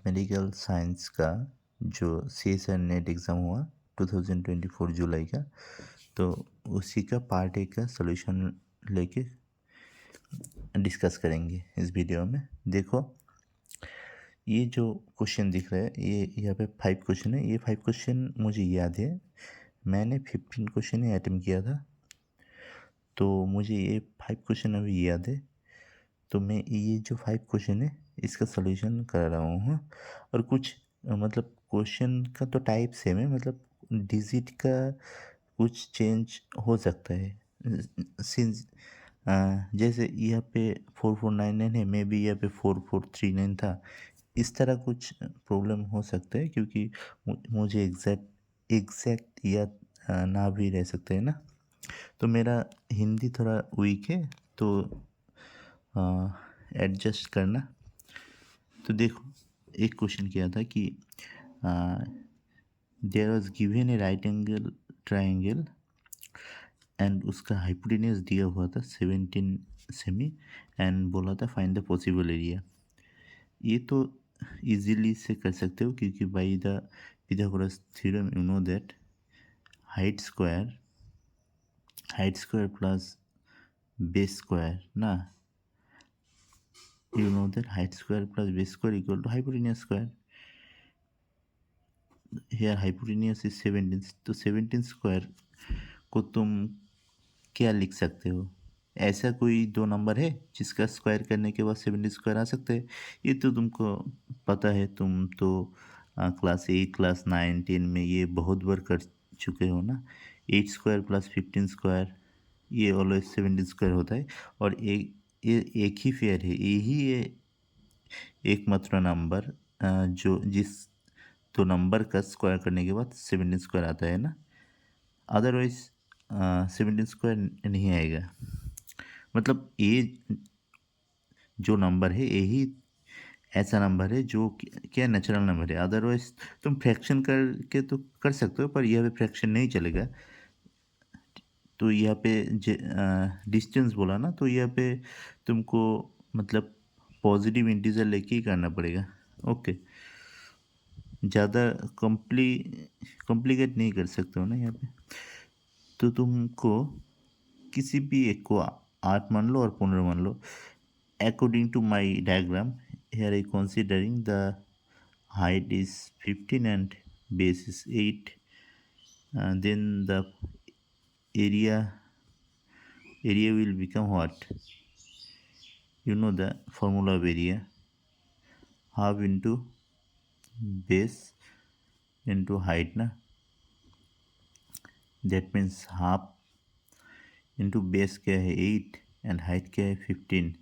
Medical science का जो CSR net exam हुआ 2024 जुलाई का, तो उसी का पार्ट 1 का सॉल्यूशन लेके डिस्कस करेंगे इस वीडियो में। देखो, ये जो क्वेश्चन दिख रहा है, ये यहाँ पे 5 क्वेश्चन है। ये 5 क्वेश्चन मुझे याद है, मैंने 15 क्वेश्चन ही अटेम्प्ट किया था, तो मुझे ये 5 क्वेश्चन अभी याद है। तो मैं ये जो 5 क्वेश्चन है, इसका सॉल्यूशन कर रहा हूँ। और कुछ मतलब क्वेश्चन का तो टाइप सेम है, मतलब डिजिट का कुछ चेंज हो सकता है। सिंस जैसे यहाँ पे 4499 है, मे बी यहाँ पे 4439 था। इस तरह कुछ प्रॉब्लम हो सकता है, क्योंकि मुझे एग्जैक्ट याद ना भी रह सकते हैं ना। तो मेरा हिंदी थोड़ा वीक है, तो एडजस्ट करना। तो देखो, एक क्वेश्चन किया था कि there was given a right angle triangle and उसका हाइपोटेन्यूज दिया हुआ था 17 सेमी एंड बोला था फाइंड द पॉसिबल एरिया। ये तो इजीली से कर सकते हो, क्योंकि by the Pythagoras theorem you know that height square plus base square ना, you know that height square plus base square equal to hypotenuse square. Here hypotenuse is 17, तो 17 square को तुम क्या लिख सकते हो? ऐसा कोई दो नंबर है जिसका स्क्वायर करने के बाद 17 स्क्वायर आ सकते हैं? ये तो तुमको पता है, तुम तो क्लास 8 क्लास 9 10 में ये बहुत बार कर चुके हो ना। 8 स्क्वायर प्लस 15 स्क्वायर, ये ऑलवेज 17 स्क्वायर होता है। और एक ही फेयर है, यही है एकमात्र नंबर जो जिस तो नंबर का स्क्वायर करने के बाद 17 स्क्वायर आता है ना। अदरवाइज 17 स्क्वायर नहीं आएगा। मतलब ये जो नंबर है, यही ऐसा नंबर है जो क्या नेचुरल नंबर है। अदरवाइज तुम फ्रैक्शन करके तो कर सकते हो, पर यह पे फ्रैक्शन नहीं चलेगा। तो यहाँ पे डिस्टेंस बोला ना, तो यहाँ पे तुमको मतलब पॉजिटिव इंटीजर लेके ही करना पड़ेगा। ओके, ज़्यादा कॉम्प्लिकेट नहीं कर सकते हो ना यहाँ पे। तो तुमको किसी भी एक को 8 मान लो और 15 मान लो। According to my diagram, here I considering the height is 15 and base is 8, then the area will become what? You know the formula of area, half into base into height na, that means half into base क्या है 8 and height क्या है 15.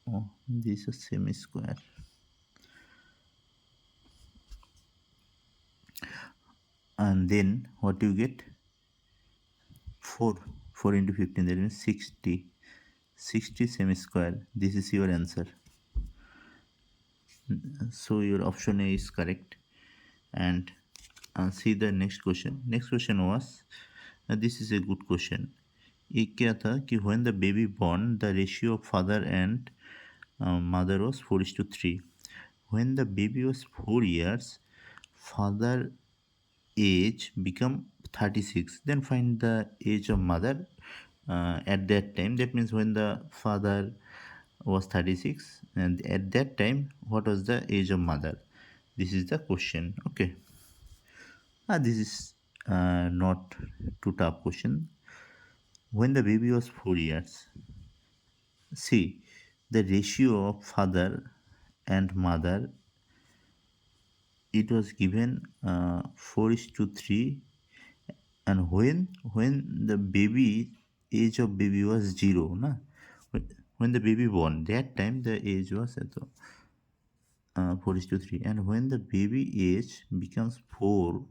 Oh, this is semi square. And then what you get? 4 into 15, that means 60 semi square. This is your answer. So your option A is correct. And see the next question. Next question was, this is a good question. ये क्या था कि when the baby born, the ratio of father and mother was 4:3. When the baby was 4 years, father age become 36. Then find the age of mother at that time. That means when the father was 36, and at that time what was the age of mother? This is the question. Okay, this is not too tough question. When the baby was 4 years, see the ratio of father and mother, it was given 4:3. And when the baby age of baby was 0 na, when the baby born, that time the age was 4:3. And when the baby age becomes 4,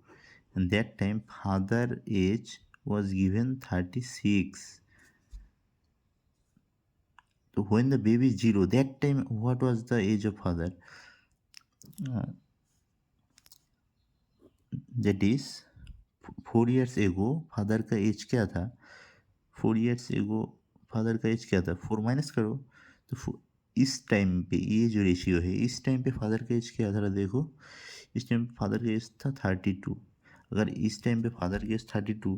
and that time father age was given 36. So when the baby is 0, that time what was the age of father? That is 4 years ago father का as क्या था? 4 years ago father का as क्या था? 4 minus करो तो इस time पे ये जो रेशियो है, इस टाइम पे फादर का एज क्या था देखो, इस टाइम पे फादर का एज था 32। अगर इस टाइम पे फादर का एज 32,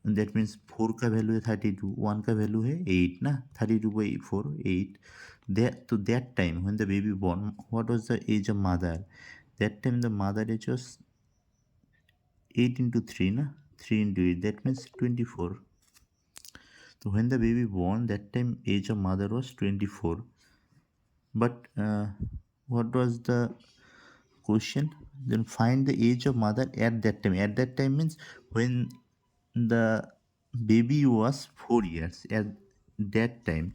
दैट मीन्स 4 का वैल्यू है 32, 1 का वैल्यू है 8 ना, 32/4 8। That time when the baby born, what was the age of mother? That time the mother age was 8 into 3 ना, 3 into 8, that means 24. So when the baby born, that time age of mother was 24. But what was the question? Then find the age of mother at that time. At that time means when the baby was 4 years. At that time,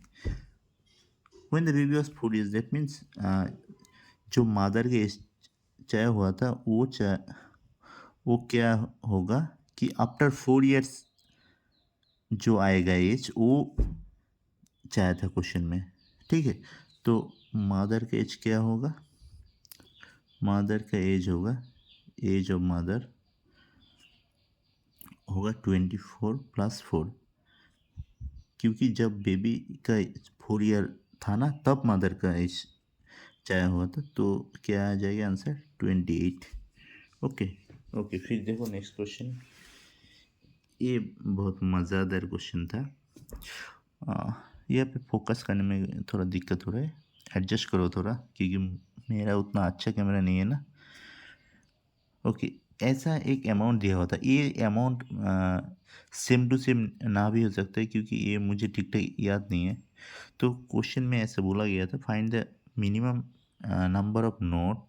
when the baby was 4 years, that means जो mother के as चाहे हुआ था वो क्या होगा कि after 4 years जो आएगा एज, वो चाहे था क्वेश्चन में। ठीक है, तो मदर का एज क्या होगा? मदर का एज होगा, एज ऑफ मदर होगा 24 + 4, क्योंकि जब बेबी का 4 ईयर था ना, तब मदर का एज चाहे हुआ था, तो क्या आ जाएगा आंसर? 28। ओके। ओके, फिर देखो नेक्स्ट क्वेश्चन। ये बहुत मज़ेदार क्वेश्चन था। यहाँ पे फोकस करने में थोड़ा दिक्कत हो रहा है, एडजस्ट करो थोड़ा, क्योंकि मेरा उतना अच्छा कैमरा नहीं है ना। ओके, ऐसा एक अमाउंट दिया हुआ था, ये अमाउंट सेम टू सेम ना भी हो सकता है, क्योंकि ये मुझे ठीक ठाक याद नहीं है। तो क्वेश्चन में ऐसा बोला गया था, find the minimum number of note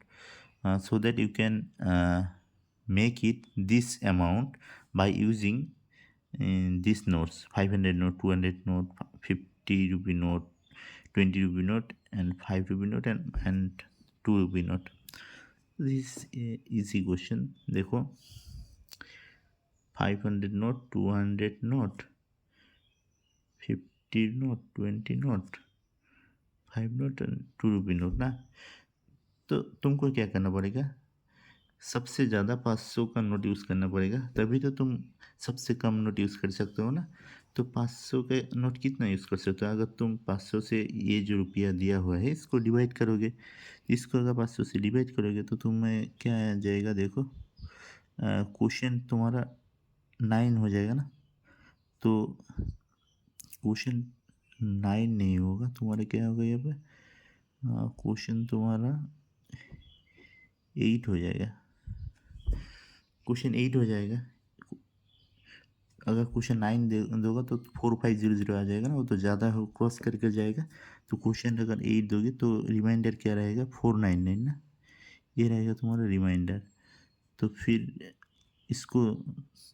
so that you can make it this amount by using these notes: 500 note, 200 note, 50 rupee note, 20 rupee note, and 5 rupee note, and 2 rupee note. This easy question. देखो, 500 note, 200 note, 50 note, 20 note, 5 note and 2 rupee note ना। तो तुमको क्या करना पड़ेगा? सबसे ज़्यादा 500 का नोट यूज़ करना पड़ेगा, तभी तो तुम सबसे कम नोट यूज़ कर सकते हो ना। तो 500 के नोट कितना यूज़ कर सकते हो? अगर तुम 500 से ये जो रुपया दिया हुआ है इसको डिवाइड करोगे, इसको अगर 500 से डिवाइड करोगे तो तुम्हें क्या आ जाएगा? देखो, क्वेश्चन तुम्हारा 9 हो जाएगा ना। तो क्वेश्चन 9 नहीं होगा तुम्हारा, क्या होगा यहाँ पे? क्वेश्चन तुम्हारा 8 हो जाएगा, क्वेश्चन 8 हो जाएगा। अगर क्वेश्चन 9 दोगे तो 4500 आ जाएगा ना, वो तो ज़्यादा हो, क्रॉस करके जाएगा। तो क्वेश्चन अगर 8 दोगे तो रिमाइंडर क्या रहेगा? 499 ना, ये रहेगा तुम्हारा रिमाइंडर। तो फिर इसको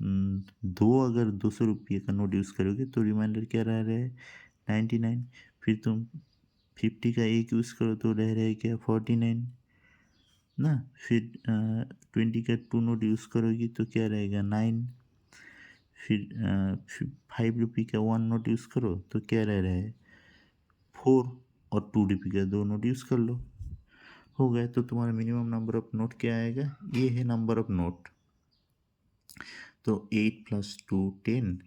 दो, अगर 200 रुपये का नोट यूज़ करोगे तो रिमाइंडर क्या रह रहा है? 99। फिर तुम 50 का एक यूज़ करो तो रह रहा है क्या? 49 ना। फिर 20 का 2 नोट यूज़ करोगी तो क्या रहेगा? 9। फिर 5 रुपये का 1 नोट यूज़ करो तो क्या रह रहा है? 4। और 2 रुपये का 2 नोट यूज़ कर लो, हो गया। तो तुम्हारा मिनिमम नंबर ऑफ नोट क्या आएगा? ये है नंबर ऑफ नोट। तो 8 + 2 10,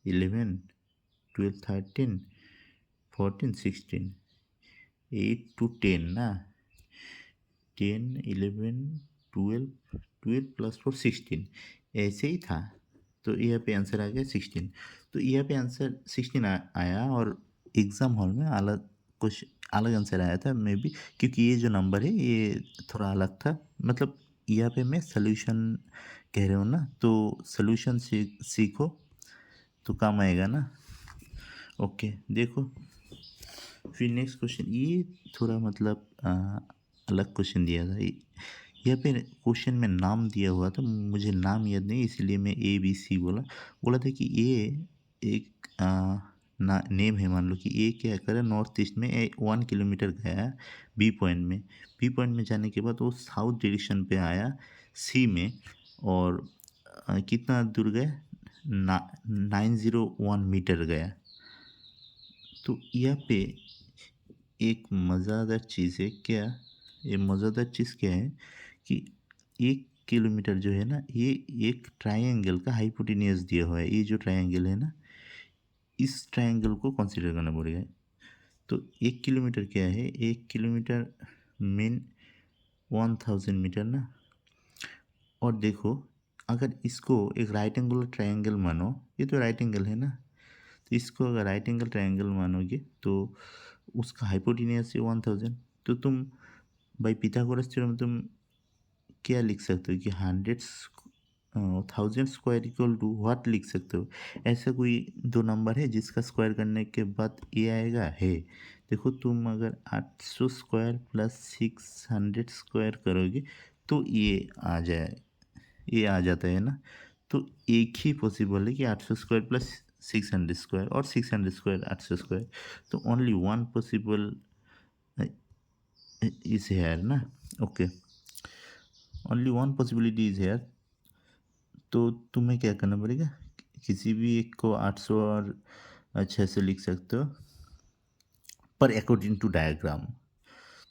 11 12 13 14 16, 8 to 10 ना, 10 11 12 12 + 4 16, ऐसे ही था। तो यहाँ पे आंसर आ गया 16। तो यहाँ पे आंसर 16 आया, और एग्ज़ाम हॉल में अलग कुछ अलग आंसर आया था मे बी, क्योंकि ये जो नंबर है ये थोड़ा अलग था। मतलब यहाँ पे मैं सॉल्यूशन कह रहा हूँ ना, तो सॉल्यूशन सीखो तो काम आएगा ना। ओके, देखो फिर नेक्स्ट क्वेश्चन, ये थोड़ा मतलब अलग क्वेश्चन दिया था। यहाँ पे क्वेश्चन में नाम दिया हुआ था, मुझे नाम याद नहीं, इसलिए मैं ABC बोला। बोला था कि ये एक नेम है, मान लो कि ये क्या करे, नॉर्थ ईस्ट में 1 किलोमीटर गया बी पॉइंट में। बी पॉइंट में जाने के बाद वो साउथ डायरेक्शन पे आया सी में, और कितना दूर गया? 901 मीटर गया। तो यहाँ पे एक मज़ेदार चीज़ है क्या? ये मज़ेदार चीज़ क्या है कि 1 किलोमीटर जो है ना, ये एक ट्रायंगल का हाइपोटेन्यूज दिया हुआ है। ये जो ट्रायंगल है ना, इस ट्रायंगल को कंसीडर करना पड़ेगा। तो 1 किलोमीटर क्या है, 1 किलोमीटर मीन 1000 मीटर ना। और देखो, अगर इसको एक राइट एंगुलर ट्रायंगल मानो, ये तो राइट एंगल है ना, तो इसको अगर राइट एंगल ट्रायंगल मानोगे तो उसका हाइपोटेन्यूज है 1000। तो तुम बाई पिथागोरस थ्योरम तुम क्या लिख सकते हो कि 1000 इक्वल टू व्हाट लिख सकते हो। ऐसा कोई दो नंबर है जिसका स्क्वायर करने के बाद ये आएगा है। देखो, तुम अगर 800 स्क्वायर प्लस 600 स्क्वायर करोगे तो ये आ जाता है ना। तो एक ही पॉसिबल है कि 800 स्क्वायर प्लस 600 स्क्वायर और 600 स्क्वायर 800 स्क्वायर। तो only one possible is here ना। Okay, only one possibility is here. तो तुम्हें क्या करना पड़ेगा, किसी भी एक को 800 और 600 लिख सकते हो, पर अकॉर्डिंग टू डायग्राम।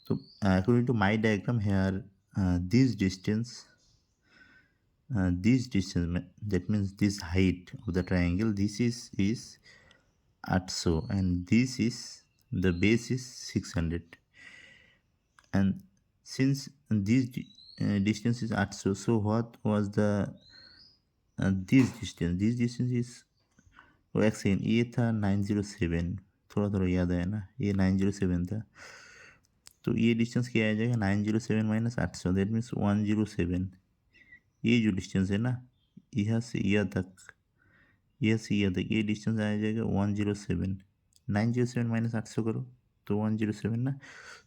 तो according to my diagram here, this distance, that means this height of the triangle, this is 800 and this is the base is 600. And since this distance is 800, so what was the this distance is, वो एक second, ये था 907, थोड़ा थोड़ा याद आया ना, ये 907 था। तो ये डिस्टेंस क्या आ जाएगा, 907 माइनस 800, दैट मीन्स 107। ये जो डिस्टेंस है ना, यहाँ से यह तक, यह से यह तक, ये डिस्टेंस आ जाएगा 107। 907 माइनस 800 करो तो 107 ना।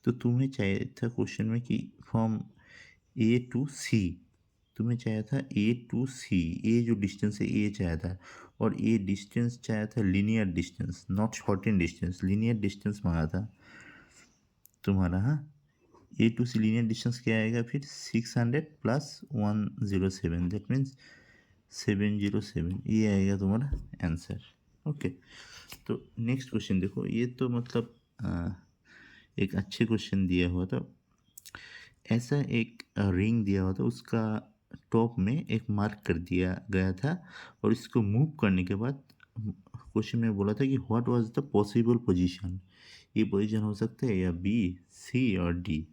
तो तुम्हें चाहिए था क्वेश्चन में कि फ्रॉम ए टू सी, तुम्हें चाहिए था ए टू सी, ये जो डिस्टेंस है ये चाहिए था। और ये डिस्टेंस चाहिए था linear distance, not shorten distance, linear distance मांगा था तुम्हारा। हाँ, ए टू सी लीनियर डिस्टेंस क्या आएगा फिर, 600 प्लस 107, दैट मीन्स 707, ये आएगा तुम्हारा आंसर। ओके, तो नेक्स्ट क्वेश्चन देखो, ये तो मतलब एक अच्छे क्वेश्चन दिया हुआ था। ऐसा एक रिंग दिया हुआ था, उसका टॉप में एक मार्क कर दिया गया था, और इसको मूव करने के बाद क्वेश्चन में बोला था कि what was the possible position. ये पोजीशन हो सकता है या बी, सी और डी।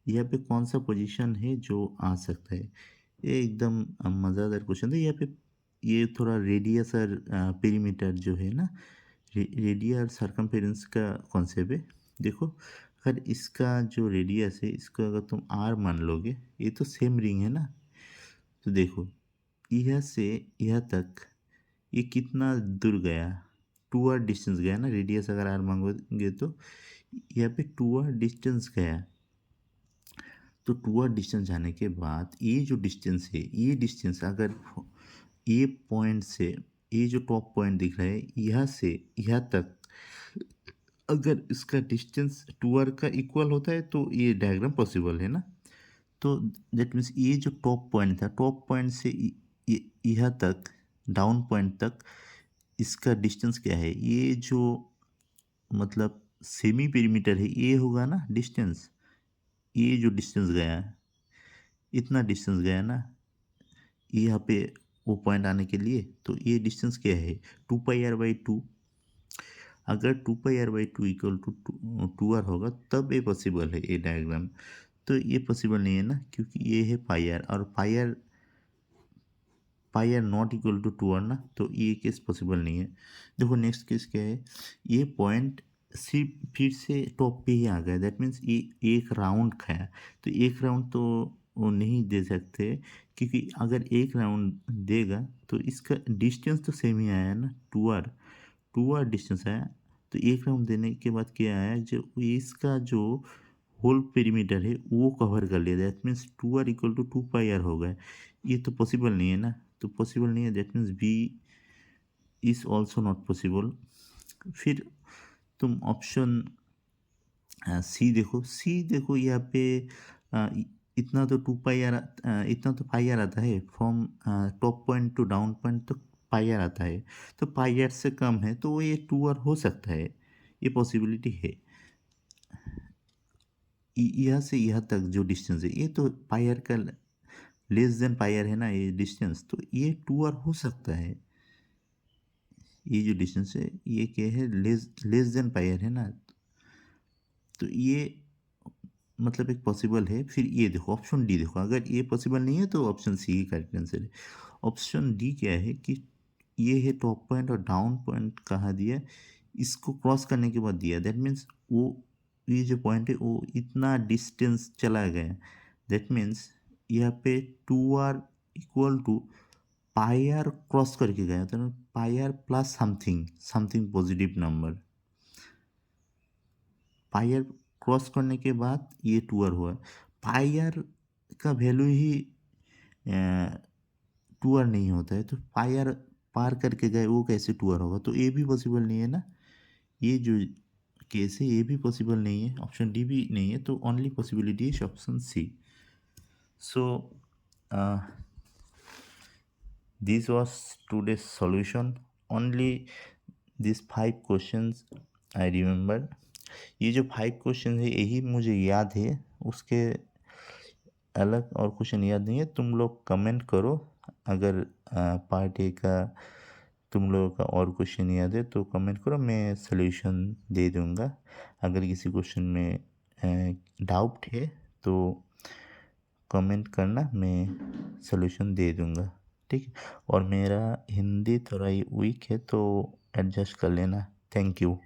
यहाँ पे कौन सा पोजीशन है जो आ सकता है। ये एकदम मज़ेदार क्वेश्चन था। यहाँ पे ये थोड़ा रेडियस और पेरीमीटर जो है ना, रेडियस और सरकमफेरेंस का कॉन्सेप्ट है। देखो, अगर इसका जो रेडियस है, इसको अगर तुम आर मान लोगे, ये तो सेम रिंग है ना। तो देखो, यह से यह तक ये कितना दूर गया, 2r डिस्टेंस गया ना। रेडियस अगर आर मांगोगे तो यहाँ पे 2r डिस्टेंस गया। तो 2r डिस्टेंस जाने के बाद ये जो डिस्टेंस है, ये डिस्टेंस अगर ये पॉइंट से, ये जो टॉप पॉइंट दिख रहा है यहाँ से यहाँ तक, अगर इसका डिस्टेंस 2r का इक्वल होता है तो ये डायग्राम पॉसिबल है ना। तो दैट मीन्स ये जो टॉप पॉइंट था, टॉप पॉइंट से यहाँ तक, डाउन पॉइंट तक, इसका डिस्टेंस क्या है, ये जो मतलब सेमी पेरीमीटर है, ये होगा ना डिस्टेंस। ये जो डिस्टेंस गया, इतना डिस्टेंस गया ना यहाँ पे वो पॉइंट आने के लिए, तो ये डिस्टेंस क्या है, 2πr/2। अगर 2πr/2 इक्वल टू 2r होगा तब ये पॉसिबल है ये डायग्राम। तो ये पॉसिबल नहीं है ना, क्योंकि ये है πr, और pi R not equal to 2r ना, तो ये केस पॉसिबल नहीं है। देखो नेक्स्ट केस क्या है, ये पॉइंट सिर्फ फिर से टॉप पे ही आ गया, दैट मीन्स ये एक राउंड खाया। तो एक राउंड तो वो नहीं दे सकते, क्योंकि अगर एक राउंड देगा तो इसका डिस्टेंस तो सेम ही आया ना, 2r डिस्टेंस आया। तो एक राउंड देने के बाद क्या आया, जो इसका जो होल पेरीमीटर है वो कवर कर लिया, that means 2r equal to 2πr हो गया। ये तो पॉसिबल नहीं है ना, तो पॉसिबल नहीं है, that means B is also not possible. फिर तुम ऑप्शन सी देखो, सी देखो यहाँ पे इतना तो 2πr, इतना तो πr आता है, from top point two down point तो πr आता है। तो πr से कम है तो ये 2r हो सकता है, ये पॉसिबिलिटी है। यहाँ से यहाँ तक जो डिस्टेंस है, ये तो पायर का लेस देन पायर है ना ये डिस्टेंस, तो ये 2r हो सकता है। ये जो डिस्टेंस है ये क्या है, लेस देन पायर है ना, तो ये मतलब एक पॉसिबल है। फिर ये देखो ऑप्शन डी देखो, अगर ये पॉसिबल नहीं है तो ऑप्शन सी ही करेक्ट आंसर है। ऑप्शन डी क्या है कि ये है टॉप पॉइंट और डाउन पॉइंट कहाँ दिया, इसको क्रॉस करने के बाद दिया। दैट मीन्स वो ये जो पॉइंट है वो इतना डिस्टेंस चला गया। दैट मीन्स यहाँ पे 2r equal to pi R cross करके गया, तो pi R plus something something positive number. Pi R cross करने के बाद ये 2r हुआ। पाई आर का वैल्यू ही 2r नहीं होता है, तो पाई आर पार करके गए वो कैसे 2r होगा, तो ये भी पॉसिबल नहीं है ना। ये जो केस है ये भी पॉसिबल नहीं है, ऑप्शन डी भी नहीं है, तो only possibility is option C. So this was today's solution. Only these 5 questions I remember. ये जो 5 क्वेश्चन है यही मुझे याद है, उसके अलग और क्वेश्चन याद नहीं है। तुम लोग कमेंट करो, अगर पार्ट ए का तुम लोगों का और क्वेश्चन याद है तो कमेंट करो, मैं सॉल्यूशन दे दूँगा। अगर किसी क्वेश्चन में डाउट है तो कमेंट करना, मैं सॉल्यूशन दे दूँगा, ठीक है। और मेरा हिंदी थोड़ा वीक है तो एडजस्ट कर लेना। Thank you.